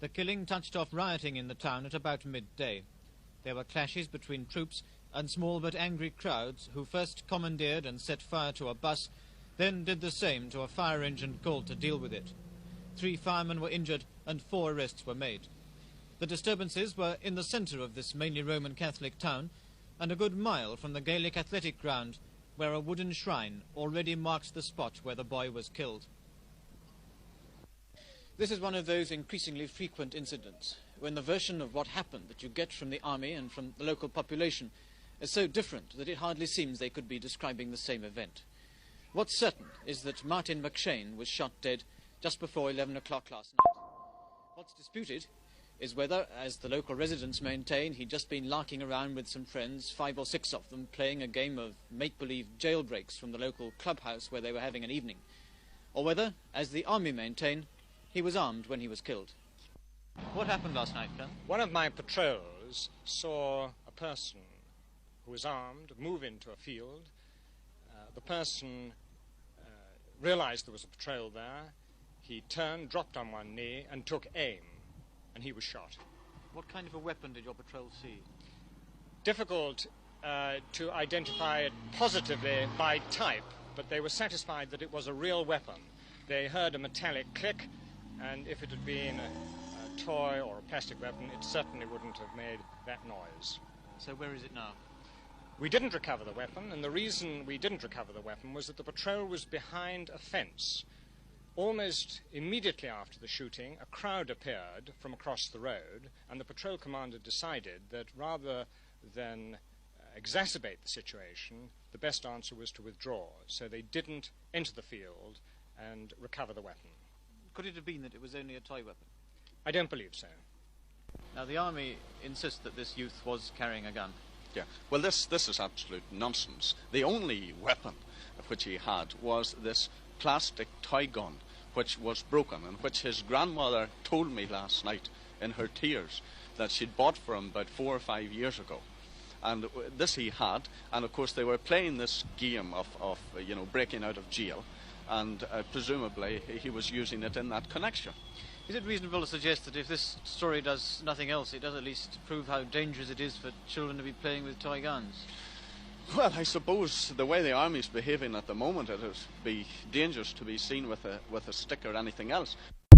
The killing touched off rioting in the town at about midday. There were clashes between troops and small but angry crowds who first commandeered and set fire to a bus, then did the same to a fire engine called to deal with it. 3 firemen were injured and 4 arrests were made. The disturbances were in the centre of this mainly Roman Catholic town and a good mile from the Gaelic athletic ground, where a wooden shrine already marks the spot where the boy was killed. This is one of those increasingly frequent incidents when the version of what happened that you get from the army and from the local population is so different that it hardly seems they could be describing the same event. What's certain is that Martin McShane was shot dead just before 11 o'clock last night. What's disputed is whether, as the local residents maintain, he'd just been larking around with some friends, 5 or 6 of them, playing a game of make-believe jailbreaks from the local clubhouse where they were having an evening, or whether, as the army maintain, he was armed when he was killed. What happened last night, Colonel? One of my patrols saw a person who was armed move into a field. The person realized there was a patrol there. He turned, dropped on one knee, and took aim, and he was shot. What kind of a weapon did your patrol see? Difficult to identify it positively by type, but they were satisfied that it was a real weapon. They heard a metallic click, and if it had been a toy or a plastic weapon, it certainly wouldn't have made that noise. So where is it now? We didn't recover the weapon, and the reason we didn't recover the weapon was that the patrol was behind a fence. Almost immediately after the shooting, a crowd appeared from across the road, and the patrol commander decided that rather than exacerbate the situation, the best answer was to withdraw. So they didn't enter the field and recover the weapon. Could it have been that it was only a toy weapon? I don't believe so. Now, the army insists that this youth was carrying a gun. Yeah, well, this is absolute nonsense. The only weapon which he had was this plastic toy gun, which was broken, and which his grandmother told me last night in her tears that she'd bought for him about 4 or 5 years ago. And this he had, and of course they were playing this game of breaking out of jail, and presumably he was using it in that connection. Is it reasonable to suggest that if this story does nothing else, it does at least prove how dangerous it is for children to be playing with toy guns? Well, I suppose the way the army's behaving at the moment, it would be dangerous to be seen with a stick or anything else.